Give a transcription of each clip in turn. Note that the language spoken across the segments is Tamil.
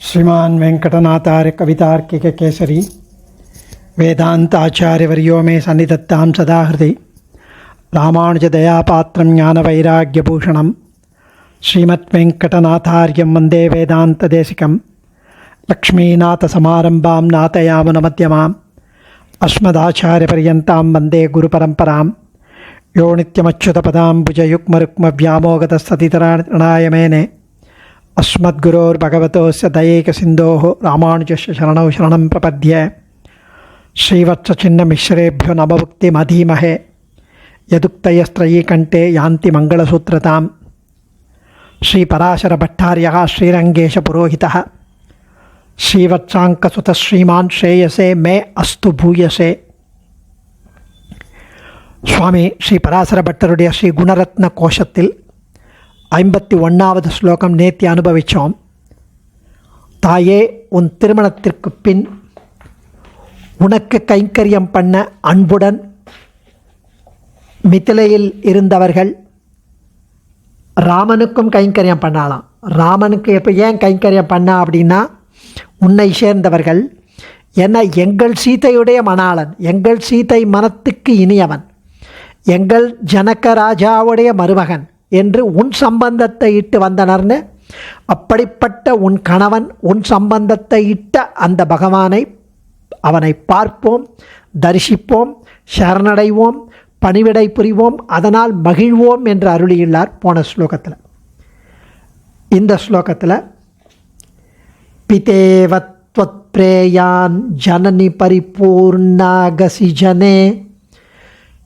श्रीमान वेंकटनाथार्य कवितार्किक केसरी वेदांताचार्यवर्यो मे सन्निधत्तां सदा हृदि रामानुजदयापात्रं ज्ञानवैराग्यभूषणं श्रीमद्वेंकटनाथार्यं वन्दे वेदान्तदेशिकं लक्ष्मीनाथसमारम्भां नाथयामुनमध्यमाम् अस्मदाचार्यपर्यन्तां वन्दे गुरुपरम्परां यो नित्यमच्युतपदाम्बुजयुग्मरुक्मव्यामोगतस्ततितराणाय मेने अस्मद्गुरोर्भगवतोस्य दयैकसिन्धोः रामानुजस्य शरणौ शरणं प्रपद्ये श्रीवत्सचिन्नमिश्रेभ्यो नमभुक्तिमधीमहे यदुक्तयस्त्रयीकण्ठे यान्ति मङ्गलसूत्रतां श्रीपराशरभट्टार्यः श्रीरङ्गेशपुरोहितः श्रीवत्साङ्कसुतः श्रीमान् श्रेयसे मे अस्तु भूयसे. சுவாமி ஸ்ரீ பராசர பட்டருடைய ஸ்ரீ குணரத்ன கோஷத்தில் 51வது ஸ்லோகம் நேத்தி அனுபவித்தோம். தாயே, உன் திருமணத்திற்கு பின் உனக்கு கைங்கரியம் பண்ண அன்புடன் மிதிலையில் இருந்தவர்கள் ராமனுக்கும் கைங்கரியம் பண்ணலாம். ராமனுக்கு எப்போ ஏன் கைங்கரியம் பண்ண அப்படின்னா, உன்னை சேர்ந்தவர்கள் ஏன்னா எங்கள் சீதையுடைய மணாளன், எங்கள் சீதை மனத்துக்கு இனியவன், எங்கள் ஜனக ராஜாவுடைய மருமகன் என்று உன் சம்பந்தத்தை இட்டு வந்தனர்னு. அப்படிப்பட்ட உன் கணவன் உன் சம்பந்தத்தை இட்ட அந்த பகவானை அவனை பார்ப்போம், தரிசிப்போம், சரணடைவோம், பணிவிடை புரிவோம், அதனால் மகிழ்வோம் என்று அருளியுள்ளார் போன ஸ்லோகத்தில். இந்த ஸ்லோகத்தில் பிதேவத்வத் பிரேயான் ஜனனி பரிபூர்ணாகசி ஜனே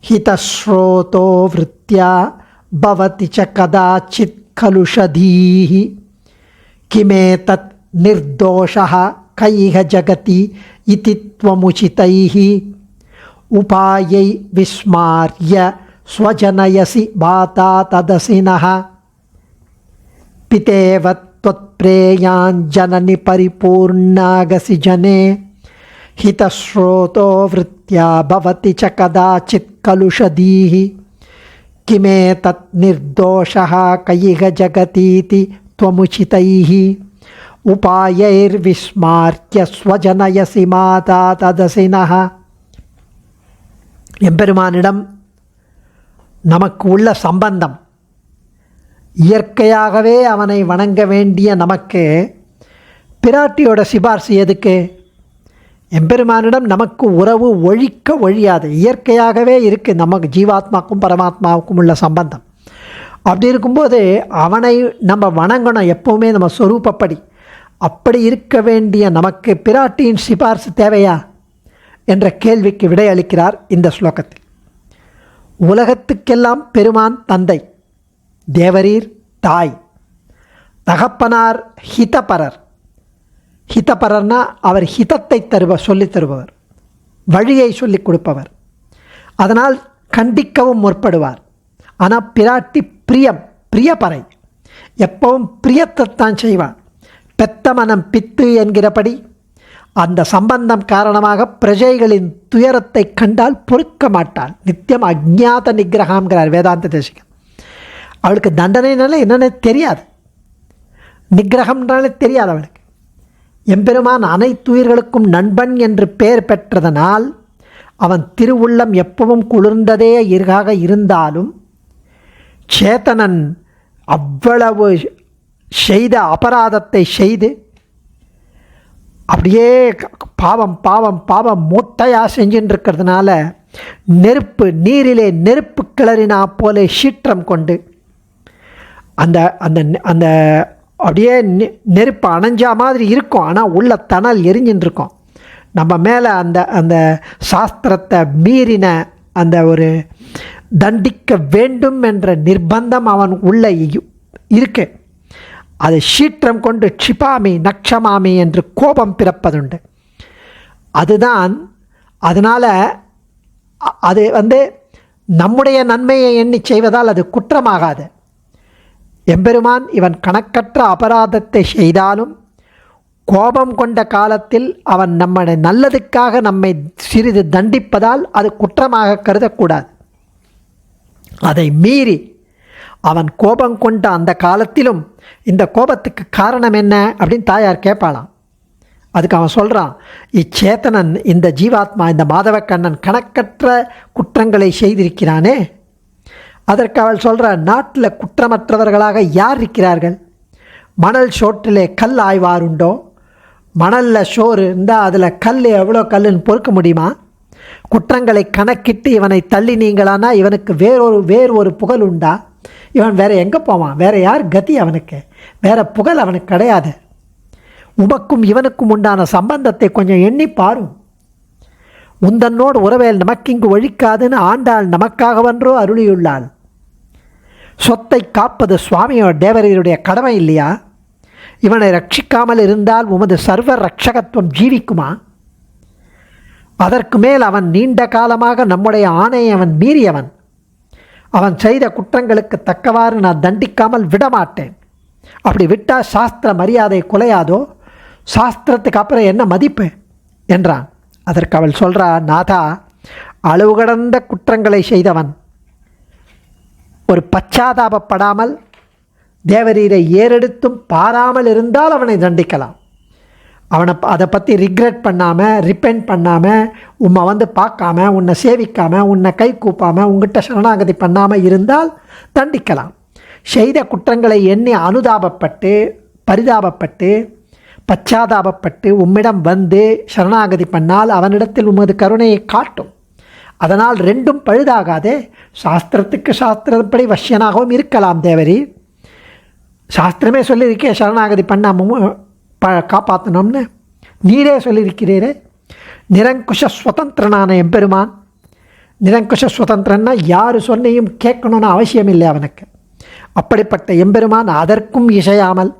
हितश्रोतो वृत्त्या भवति च कदाचित् खलुषधीः किमेतत् निर्दोषः कैह जगति इति त्वमुचितैः उपायै विस्मार्य स्वजनयसि भाता तदसिनः पितेव त्वत्प्रेयान् जननि परिपूर्णागसि जने हितश्रोतो वृत्त्या भवति च कदाचित् कलुषधीः किमेतत् निर्दोषः कैह जगतीति त्वमुचितैः उपायैर्विस्मार्य स्वजनयसि माता तदसिनः. எம்பெருமானிடம் நமக்கு உள்ள சம்பந்தம், இயற்கையாகவே அவனை வணங்க வேண்டிய நமக்கு பிராட்டியோட சிபார்சு எதுக்கு? எம்பெருமானிடம் நமக்கு உறவு ஒழியாது, இயற்கையாகவே இருக்குது. நமக்கு ஜீவாத்மாவுக்கும் பரமாத்மாவுக்கும் உள்ள சம்பந்தம். அப்படி இருக்கும்போது அவனை நம்ம வணங்கணும் எப்போவுமே நம்ம சொரூபப்படி. அப்படி இருக்க வேண்டிய நமக்கு பிராட்டியின் சிபார்சு தேவையா என்ற கேள்விக்கு விடையளிக்கிறார் இந்த ஸ்லோகத்தில். உலகத்துக்கெல்லாம் பெருமான் தந்தை, தேவரீர் தாய், தகப்பனார் ஹிதபரர். ஹிதபரர்னா அவர் ஹிதத்தை சொல்லித் தருபவர், வழியை சொல்லிக் கொடுப்பவர், அதனால் கண்டிக்கவும் முற்படுவார். ஆனால் பிராட்டி பிரியப்பறை, எப்பவும் பிரியத்தைத்தான் செய்வார். பெத்த மனம் பித்து என்கிறபடி அந்த சம்பந்தம் காரணமாக பிரஜைகளின் துயரத்தை கண்டால் பொறுக்க மாட்டாள். நித்தியம் அஜ்ஞாத நிகிரகம்ங்கிறார் வேதாந்த தேசிகன். அவளுக்கு தண்டனைனால என்னென்ன தெரியாது, நிகிரகம்னாலே தெரியாது அவளுக்கு. எம்பெருமான் அனைத்துயிர்களுக்கும் நண்பன் என்று பெயர் பெற்றதனால் அவன் திருவுள்ளம் எப்பவும் குளிர்ந்ததே இருந்தாலும் சேத்தனன் அவ்வளவு செய்த அபராதத்தை செய்து அப்படியே பாவம் பாவம் பாவம் மூட்டையாக செஞ்சுட்டு இருக்கிறதுனால நெருப்பு நீரிலே நெருப்பு கிளறினா போல சீற்றம் கொண்டு அந்த அந்த அந்த அப்படியே நெருப்பு அணைஞ்சா மாதிரி இருக்கும், ஆனால் உள்ள தணல் எரிஞ்சுட்டு இருக்கும். நம்ம மேலே அந்த அந்த சாஸ்திரத்தை மீறின அந்த ஒரு தண்டிக்க வேண்டும் என்ற நிர்பந்தம் அவன் உள்ள இருக்கு. அது சீற்றம் கொண்டு க்ஷிபாமி நக்ஷமாமி என்று கோபம் பிறப்பதுண்டு. அதுதான் அதனால் அது நம்முடைய நன்மையை எண்ணி செய்வதால் அது குற்றமாகாது. எம்பெருமான் இவன் கணக்கற்ற அபராதத்தை செய்தாலும் கோபம் கொண்ட காலத்தில் அவன் நம்முடைய நல்லதுக்காக நம்மை சிறிது தண்டிப்பதால் அது குற்றமாக கருதக்கூடாது. அதை மீறி அவன் கோபம் கொண்ட அந்த காலத்திலும் இந்த கோபத்துக்கு காரணம் என்ன அப்படின்னு தாயார் கேட்பாளாம். அதுக்கு அவன் சொல்கிறான், இச்சேத்தனன், இந்த ஜீவாத்மா, இந்த மாதவக்கண்ணன் கணக்கற்ற குற்றங்களை செய்திருக்கிறானே. அதற்கு அவள் சொல்கிறார், நாட்டில் குற்றமற்றவர்களாக யார் இருக்கிறார்கள்? மணல் சோற்றிலே கல் ஆய்வாருண்டோ? மணலில் சோறு இருந்தால் அதில் கல் எவ்வளோ கல்லுன்னு பொறுக்க முடியுமா? குற்றங்களை கணக்கிட்டு இவனை தள்ளி நீங்களானா இவனுக்கு வேறு ஒரு புகழ் உண்டா? இவன் வேறு எங்கே போவான்? வேறு யார் கதி அவனுக்கு? வேறு புகழ் அவனுக்கு கிடையாது. உமக்கும் இவனுக்கும் உண்டான சம்பந்தத்தை கொஞ்சம் எண்ணி பாரும். உந்தன்னோடு உறவேல் நமக்கிங்கு ஒழிக்காதுன்னு ஆண்டாள் நமக்காகவென்றோ அருளியுள்ளாள். சொத்தை காப்பது சுவாமியோட தேவரையருடைய கடமை இல்லையா? இவனை ரட்சிக்காமல் இருந்தால் உமது சர்வ ரட்சகத்துவம் ஜீவிக்குமா? அதற்கு மேல் அவன் நீண்ட காலமாக நம்முடைய ஆணையை அவன் மீறியவன். அவன் செய்த குற்றங்களுக்கு தக்கவாறு நான் தண்டிக்காமல் விடமாட்டேன். அப்படி விட்டால் சாஸ்திர மரியாதை குலையாதோ? சாஸ்திரத்துக்கு அப்புறம் என்ன மதிப்பு என்றான். அதற்கு அவள் சொல்கிறா, நாதா, அளவு கடந்த குற்றங்களை செய்தவன் ஒரு பச்சாதாபப்படாமல் தேவரீரை ஏறெடுத்தும் பாராமல் இருந்தால் அவனை தண்டிக்கலாம். அவனை அதை பற்றி ரிக்ரெட் பண்ணாமல், ரிப்பெண்ட் பண்ணாமல், உன்னை பார்க்காம, உன்னை சேவிக்காமல், உன்னை கை கூப்பாமல், உங்ககிட்ட சரணாகதி பண்ணாமல் இருந்தால் தண்டிக்கலாம். செய்த குற்றங்களை எண்ணி அனுதாபப்பட்டு, பரிதாபப்பட்டு, பச்சாதாபப்பட்டு உம்மிடம் வந்து சரணாகதி பண்ணால் அவனிடத்தில் உமது கருணையை காட்டும். அதனால் ரெண்டும் பழுதாகாதே. சாஸ்திரத்துக்கு சாஸ்திரப்படி வஷ்யனாகவும் இருக்கலாம் தேவரி. சாஸ்திரமே சொல்லியிருக்கே சரணாகதி பண்ணாமல் காப்பாற்றணும்னு. நீரே சொல்லியிருக்கிறீரே. நிரங்குஷ சுதந்திரனான எம்பெருமான். நிரங்குஷ சுதந்திரன்னா யார் சொன்னையும் கேட்கணும்னு அவசியம் இல்லை அவனுக்கு. அப்படிப்பட்ட எம்பெருமான் அதற்கும் இசையாமல்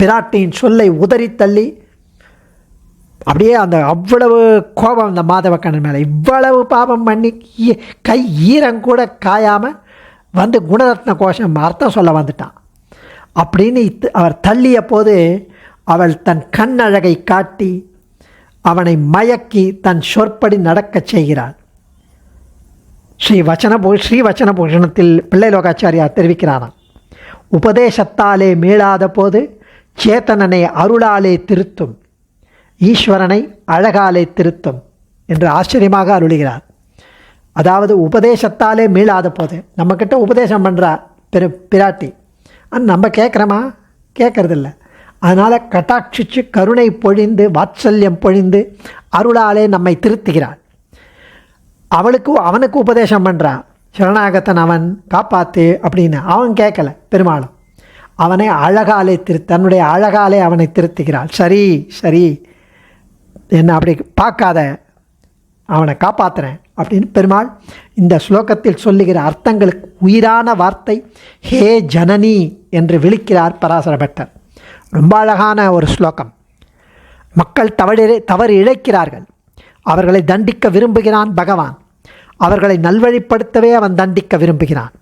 பிராட்டியின் சொல்லை உதறி தள்ளி அப்படியே அந்த அவ்வளவு கோபம் அந்த மாதவக்கண்ணன் மேலே, இவ்வளவு பாபம் பண்ணி கை ஈரங்கூட காயாமல் வந்து குணரத்ன கோஷம் அர்த்தம் சொல்ல வந்துட்டான் அப்படின்னு அவர் தள்ளிய போது அவள் தன் கண் அழகை காட்டி அவனை மயக்கி தன் சொற்படி நடக்கச் செய்கிறாள். ஸ்ரீவச்சனபூஷணத்தில் பிள்ளை லோகாச்சாரியார் தெரிவிக்கிறாராம், உபதேசத்தாலே மீளாத போது சேத்தனனை அருளாலே திருத்தும், ஈஸ்வரனை அழகாலே திருத்தும் என்று ஆச்சரியமாக அருளுகிறார். அதாவது உபதேசத்தாலே மீளாத போது, நம்மக்கிட்ட உபதேசம் பண்ணுறா பிராட்டி, ஆனால் நம்ம கேட்குறோமா? கேட்கறதில்ல. அதனால் கட்டாட்சிச்சு கருணை பொழிந்து வாத்சல்யம் பொழிந்து அருளாலே நம்மை திருத்துகிறாள். அவனுக்கு உபதேசம் பண்ணுறான், சரணாகத்தன் அவன் காப்பாற்று அப்படின்னு. அவன் கேட்கல. பெருமாளும் அவனை அழகாலே தன்னுடைய அழகாலே அவனை திருத்துகிறாள். சரி சரி, என்ன அப்படி பார்க்காத, அவனை காப்பாற்றுறேன் அப்படின்னு பெருமாள் இந்த ஸ்லோகத்தில் சொல்லுகிற அர்த்தங்களுக்கு உயிரான வார்த்தை ஹே ஜனனி என்று விழிக்கிறார் பராசர பட்டர். ரொம்ப அழகான ஒரு ஸ்லோகம். மக்கள் தவறு இழைக்கிறார்கள், அவர்களை தண்டிக்க விரும்புகிறான் பகவான். அவர்களை நல்வழிப்படுத்தவே அவன் தண்டிக்க விரும்புகிறான்.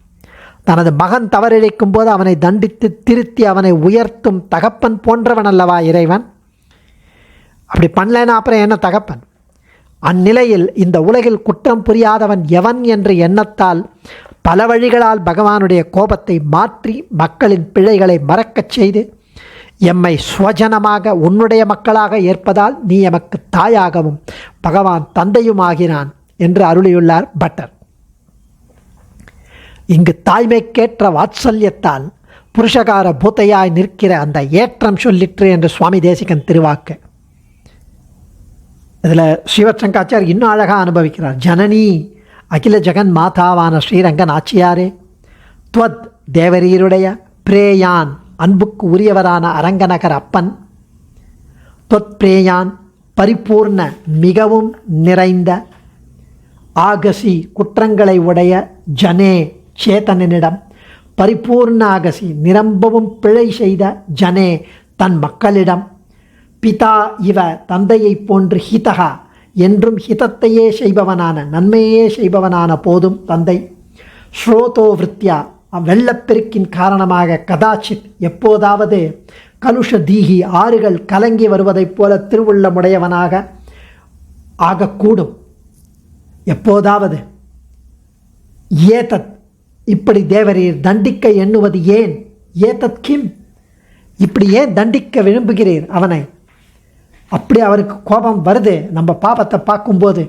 தனது மகன் தவறிழைக்கும் போது அவனை தண்டித்து திருத்தி அவனை உயர்த்தும் தகப்பன் போன்றவன் அல்லவா இறைவன்? அப்படி பண்ணலைன்னா அப்புறம் என்ன தகப்பன்? அந்நிலையில் இந்த உலகில் குற்றம் புரியாதவன் எவன் என்ற எண்ணத்தால் பல வழிகளால் பகவானுடைய கோபத்தை மாற்றி மக்களின் பிழைகளை மறக்கச் செய்து எம்மை சுவஜனமாக உன்னுடைய மக்களாக ஏற்பதால் நீ எமக்கு தாயாகவும் பகவான் தந்தையுமாகினான் என்று அருளியுள்ளார் பட்டர். இங்கு தாய்மைக்கேற்ற வாத்சல்யத்தால் புருஷகார பூத்தையாய் நிற்கிற அந்த ஏற்றம் சொல்லிற்று என்று சுவாமி தேசிகன் திருவாக்கு. இதில் ஸ்ரீவத்சங்காச்சார் இன்னும் அழகாக அனுபவிக்கிறார். ஜனனி அகில ஜெகன் மாதாவான ஸ்ரீரங்கன் ஆச்சியாரே, துவத் தேவரீருடைய பிரேயான் அன்புக்கு உரியவரான அரங்கநகர் அப்பன், தொத் பிரேயான் பரிபூர்ண மிகவும் நிறைந்த ஆகசி குற்றங்களை உடைய ஜனே சேத்தனிடம், பரிபூர்ண ஆகசி நிரம்பவும் பிழை செய்த ஜனே தன் மக்களிடம், பிதா இவ தந்தையை போன்று ஹிதகா என்றும் ஹிதத்தையே செய்பவனான நன்மையே செய்பவனான போதும் தந்தை, ஸ்ரோதோ விருத்தியா வெள்ளப்பெருக்கின் காரணமாக கதாச்சித் எப்போதாவது கலுஷ தீகி ஆறுகள் கலங்கி வருவதைப் போல திருவுள்ளமுடையவனாக ஆகக்கூடும் எப்போதாவது. ஏதத் இப்படி தேவரீர் தண்டிக்க எண்ணுவது ஏன்? ஏதத் கிம்? இப்படி ஏன் தண்டிக்க விரும்புகிறீர் அவனை? அப்படி அவருக்கு கோபம் வருது நம்ம பாபத்தை பார்க்கும்போது.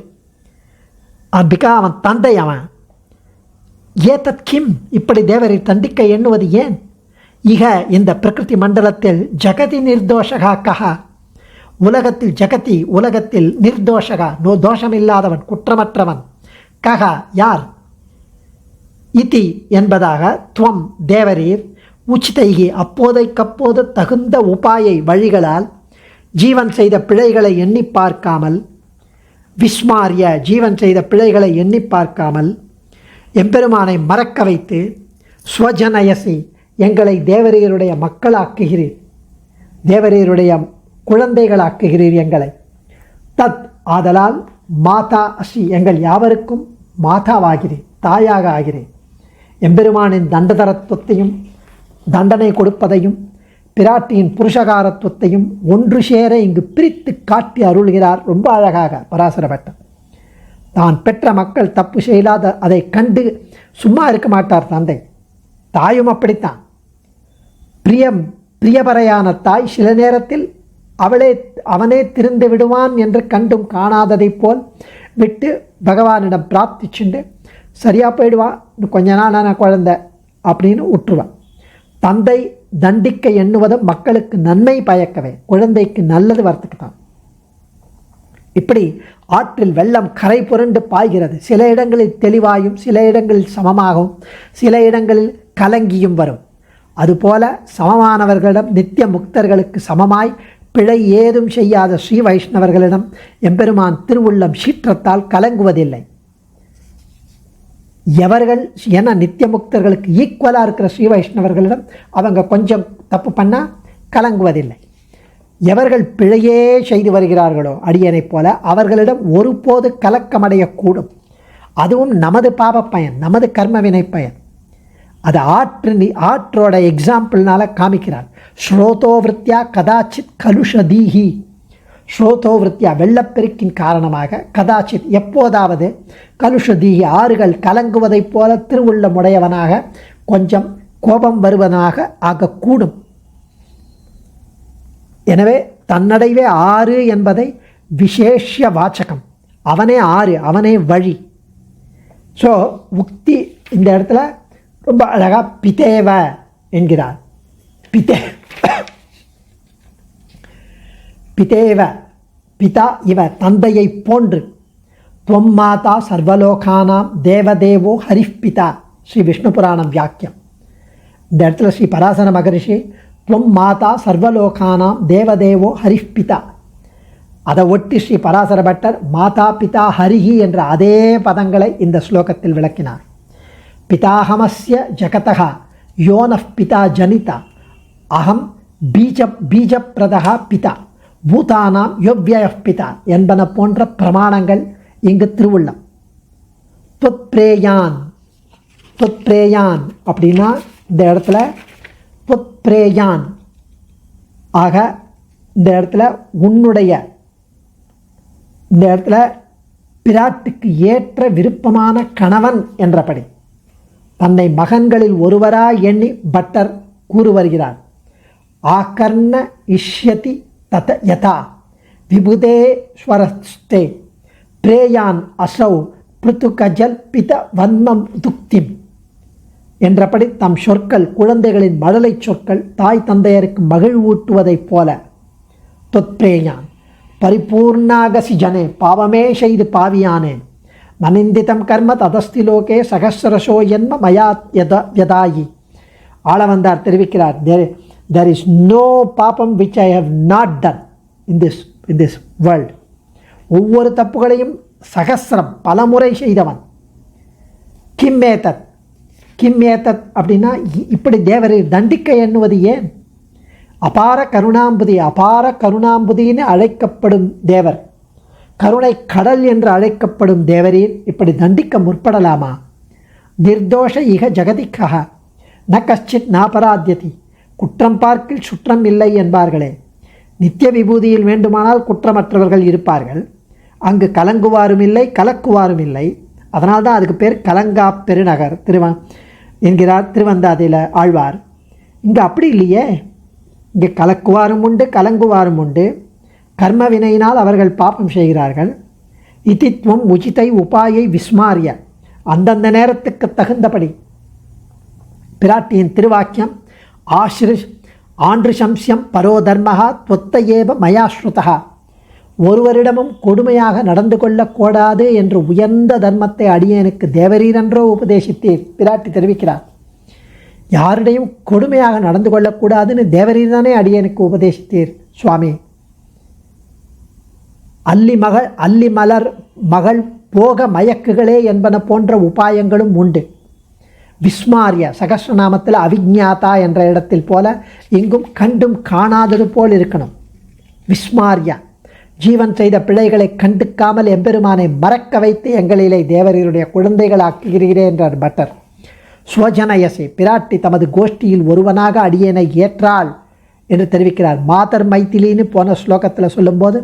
அவன் தந்தை அவன். ஏதத் கிம்? இப்படி தேவரீர் தண்டிக்க எண்ணுவது ஏன்? இக இந்த பிரகிருதி மண்டலத்தில் ஜகதி நிர்தோஷகா கஹா? உலகத்தில் ஜகதி, உலகத்தில் நிர்தோஷகா, தோஷமில்லாதவன், குற்றமற்றவன். கஹா யார்? இதி என்பதாக துவம் தேவரீர் உச்சிதைகி அப்போதைக்கப்போது தகுந்த உபாயை வழிகளால் ஜீவன் செய்த பிழைகளை எண்ணி பார்க்காமல், விஸ்மாரிய ஜீவன் செய்த பிழைகளை எண்ணி பார்க்காமல் எம்பெருமானை மறக்க வைத்து, ஸ்வஜனயசி எங்களை தேவரீருடைய மக்களாக்குகிறீர், தேவரீருடைய குழந்தைகளாக்குகிறீர் எங்களை. தத் ஆதலால் மாதா அசி எங்கள் யாவருக்கும் மாதாவாகிறேன், தாயாக ஆகிறேன். எம்பெருமானின் தண்டதரத்துவத்தையும் தண்டனை கொடுப்பதையும் பிராட்டியின் புருஷகாரத்துவத்தையும் ஒன்று சேர இங்கு பிரித்து காட்டி அருள்கிறார் ரொம்ப அழகாக பராசர பட்டர். தான் பெற்ற மக்கள் தப்பு செய்யாத அதை கண்டு சும்மா இருக்க மாட்டார் தந்தை. தாயும் அப்படித்தான். பிரியபரையான தாய் சில நேரத்தில் அவனே திருந்து விடுவான் என்று கண்டும் காணாததைப் போல் விட்டு பகவானிடம் பிரார்த்திச்சுண்டு சரியாக போயிடுவா, கொஞ்ச நாள் நான் குழந்தை அப்படின்னு விட்டுருவான். தந்தை தண்டிக்க எண்ணுவதும் மக்களுக்கு நன்மை பயக்கவே, குழந்தைக்கு நல்லது வரத்துக்கு தான். இப்படி ஆற்றில் வெள்ளம் கரை புரண்டு பாய்கிறது. சில இடங்களில் தெளிவாயும், சில இடங்களில் சமமாகவும், சில இடங்களில் கலங்கியும் வரும். அதுபோல சமமானவர்களிடம் நித்திய முக்தர்களுக்கு சமமாய் பிழை ஏதும் செய்யாத ஸ்ரீ வைஷ்ணவர்களிடம் எம்பெருமான் திருவுள்ளம் சீற்றத்தால் கலங்குவதில்லை. எவர்கள் என நித்திய முக்தர்களுக்கு ஈக்குவலாக இருக்கிற ஸ்ரீ வைஷ்ணவர்களிடம் அவங்க கொஞ்சம் தப்பு பண்ணால் கலங்குவதில்லை. எவர்கள் பிழையே செய்து வருகிறார்களோ அடியனைப் போல அவர்களிடம் ஒருபோது கலக்கமடையக்கூடும். அதுவும் நமது பாப பயன், நமது கர்மவினை பயன். அது ஆற்றோட எக்ஸாம்பிள்னால காமிக்கிறார். ஸ்ரோதோவிருத்தியா கதாச்சித் கலுஷதீஹி. ஸ்ரோதோவிருத்தியா வெள்ளப்பெருக்கின் காரணமாக, கதாச்சித் எப்போதாவது, கலுஷதீஹி ஆறுகள் கலங்குவதைப் போல திருவுள்ளமுடையவனாக கொஞ்சம் கோபம் வருவதாக ஆகக்கூடும். எனவே தன்னடைவே ஆறு என்பதை விசேஷ வாச்சகம். அவனே ஆறு, அவனே வழி. ஸோ உக்தி இந்த இடத்துல ரொம்ப அழகாக பிதேவ என்கிறார். பிதேவ பிதா இவ தந்தையை போன்று. துவம் மாதா சர்வலோகானாம் தேவதேவோ ஹரிப்பிதா. ஸ்ரீ விஷ்ணு புராணம் வியாக்கியம். இந்த இடத்துல ஸ்ரீ பராசர மகரிஷி துவம் மாதா சர்வலோகானாம் தேவதேவோ ஹரிப்பிதா, அதை ஒட்டி ஸ்ரீ பராசர பட்டர் மாதா பிதா ஹரிஹி என்ற அதே பதங்களை இந்த ஸ்லோகத்தில் விளக்கினார். பிதாஹமஸ்ய ஜகதா யோனஃப் பிதா ஜனிதா அகம் பீஜப்பிரதா பிதா பூதானாம் யோவ்யய பிதா என்பன போன்ற பிரமாணங்கள் இங்கு திருவுள்ளம். தொத்பிரேயான் அப்படின்னா இந்த இடத்துல தொத்பிரேயான் ஆக, இந்த இடத்துல உன்னுடைய, இந்த இடத்துல பிராட்டுக்கு ஏற்ற விருப்பமான கணவன் என்றபடி தன்னை மகன்களில் ஒருவராய் எண்ணி பட்டர் கூறு வருகிறார். ஆகர்ண இஷ்யதி தத யதா விபுதே ஸ்வரஸ்தே பிரேயான் அசௌ பிருத்துகஜல் பித வன்மம் துக்திம் என்றபடி தம் சொற்கள் குழந்தைகளின் மழலை சொற்கள் தாய் தந்தையருக்கு மகிழ்வூட்டுவதைப் போல. தொத்பிரேயான் பரிபூர்ணாகசி ஜனே பாவமே செய்து பாவியானேன் நனிந்திதம் கர்ம ததஸ்தி லோகே சகசிரசோ என்ம மயா யதாயி. ஆளவந்தார் தெரிவிக்கிறார், there is no பாபம் which I have not done in this world. ஒவ்வொரு தப்புகளையும் சகசிரம் பலமுறை செய்தவன். கிம் ஏதத் அப்படின்னா இப்படி தேவரை தண்டிக்க எண்ணுவது ஏன்? அபார கருணாம்புதின்னு அழைக்கப்படும் தேவர், கருணை கடல் என்று அழைக்கப்படும் தேவரீர் இப்படி தண்டிக்க முற்படலாமா? நிர்தோஷ இக ஜெகதிக்கஹ ந கஷ்டித் நாபராத்யதி. குற்றம் பார்க்கில் சுற்றம் இல்லை என்பார்களே. நித்திய விபூதியில் வேண்டுமானால் குற்றமற்றவர்கள் இருப்பார்கள். அங்கு கலங்குவாரும் இல்லை கலக்குவாரும் இல்லை. அதனால்தான் அதுக்கு பேர் கலங்கா பெருநகர். என்கிறார் திருவந்தாதியில் ஆழ்வார். இங்கே அப்படி இல்லையே. இங்கே கலக்குவாரும் உண்டு கலங்குவாரும் உண்டு. கர்ம வினையினால் அவர்கள் பாப்பம் செய்கிறார்கள். இதித்வம் உச்சிதை உபாயை விஸ்மாரிய, அந்தந்த நேரத்துக்கு தகுந்தபடி பிராட்டியின் திருவாக்கியம் ஆண்ருஷம்சியம் பரோதர்மஹா தொத்த ஏவ மயாஸ்ருதா, ஒருவரிடமும் கொடுமையாக நடந்து கொள்ளக்கூடாது என்று உயர்ந்த தர்மத்தை அடியேனுக்கு தேவரீரென்றோ உபதேசித்தீர். பிராட்டி தெரிவிக்கிறார், யாரிடையும் கொடுமையாக நடந்து கொள்ளக்கூடாதுன்னு தேவரீர் தானே அடியேனுக்கு உபதேசித்தீர் சுவாமி. அல்லி மலர் மகள் போக மயக்குகளே என்பன போன்ற உபாயங்களும் உண்டு. விஸ்மாரிய சகஸ்ரநாமத்தில் அவிஜ்ஞாதா என்ற இடத்தில் போல இங்கும் கண்டும் காணாதது போல் இருக்கணும். விஸ்மாரியா, ஜீவன் செய்த பிழைகளை கண்டுக்காமல் எம்பெருமானை மறக்க வைத்து எங்களிலே தேவரீருடைய குழந்தைகள் ஆக்குகிறீரே என்றார் பட்டர். ஸ்வஜனயசி, பிராட்டி தமது கோஷ்டியில் ஒருவனாக அடியேனை ஏற்றாள் என்று தெரிவிக்கிறார். மாதர் மைத்திலின்னு போன ஸ்லோகத்தில் சொல்லும்போது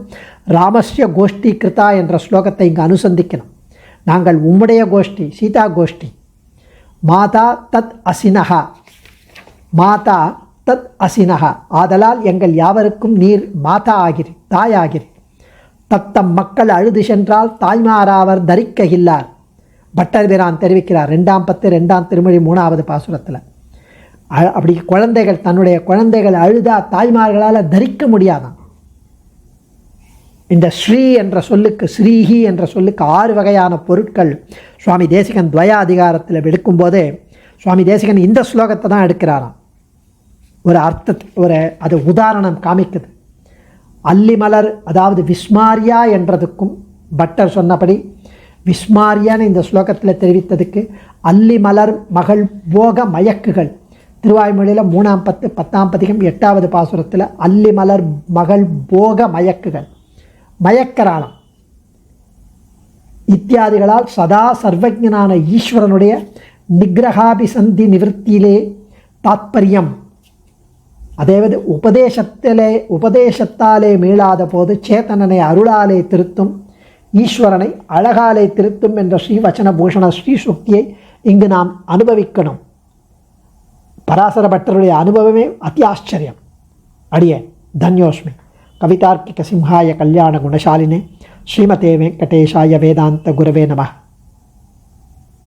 ராமஸ்ய கோஷ்டி கிருதா என்ற ஸ்லோகத்தை இங்கு அனுசந்திக்கணும். நாங்கள் உம்முடைய கோஷ்டி, சீதா கோஷ்டி. மாதா தத் அசினஹா, மாதா தத் அசினஹா, ஆதலால் எங்கள் யாவருக்கும் நீர் மாதா ஆகிறி, தாயாகிறி. தத்தம் மக்கள் அழுது சென்றால் தாய்மாராவர் தரிக்ககில்லார். பட்டர்பிரான் தெரிவிக்கிறார் 2ஆம் பத்து 2ஆம் திருமொழி 3வது பாசுரத்தில். அப்படி குழந்தைகள் தன்னுடைய குழந்தைகள் அழுதா தாய்மார்களால் தரிக்க முடியாதான். இந்த ஸ்ரீ என்ற சொல்லுக்கு, ஸ்ரீஹி என்ற சொல்லுக்கு 6 வகையான பொருட்கள் சுவாமி தேசிகன் துவயாதிகாரத்தில் எடுக்கும்போதே சுவாமி தேசிகன் இந்த ஸ்லோகத்தை தான் எடுக்கிறாராம். ஒரு அர்த்தத்தை அது உதாரணம் காமிக்குது. அல்லிமலர், அதாவது விஸ்மாரியா என்றதுக்கும் பட்டர் சொன்னபடி விஸ்மாரியான்னு இந்த ஸ்லோகத்தில் தெரிவித்ததுக்கு அல்லிமலர் மகள் போக மயக்குகள், திருவாய்மொழியில் 3ஆம் பத்து 10ஆம் பதிகம் 8வது பாசுரத்தில் அல்லிமலர் மகள் போக மயக்குகள், மயக்கராளம் இத்தியாதிகளால் சதா சர்வஜனான ஈஸ்வரனுடைய நிகிரகாபிசந்தி நிவர்த்தியிலே தாத்பரியம். அதாவது உபதேசத்தாலே மீளாத போது சேத்தனனை அருளாலே திருத்தும், ஈஸ்வரனை அழகாலே திருத்தும் என்ற ஸ்ரீவச்சன பூஷண ஸ்ரீ சுக்தியை இங்கு நாம் அனுபவிக்கணும். பராசர பட்டருடைய அனுபவமே அதி ஆச்சரியம். அடியே தன்யோஸ்மி. கவிதார்க்கிக சிம்ஹாய கல்யாண குணசாலினே ஸ்ரீமதே வெங்கடேஷாய வேதாந்த குரவே நமः.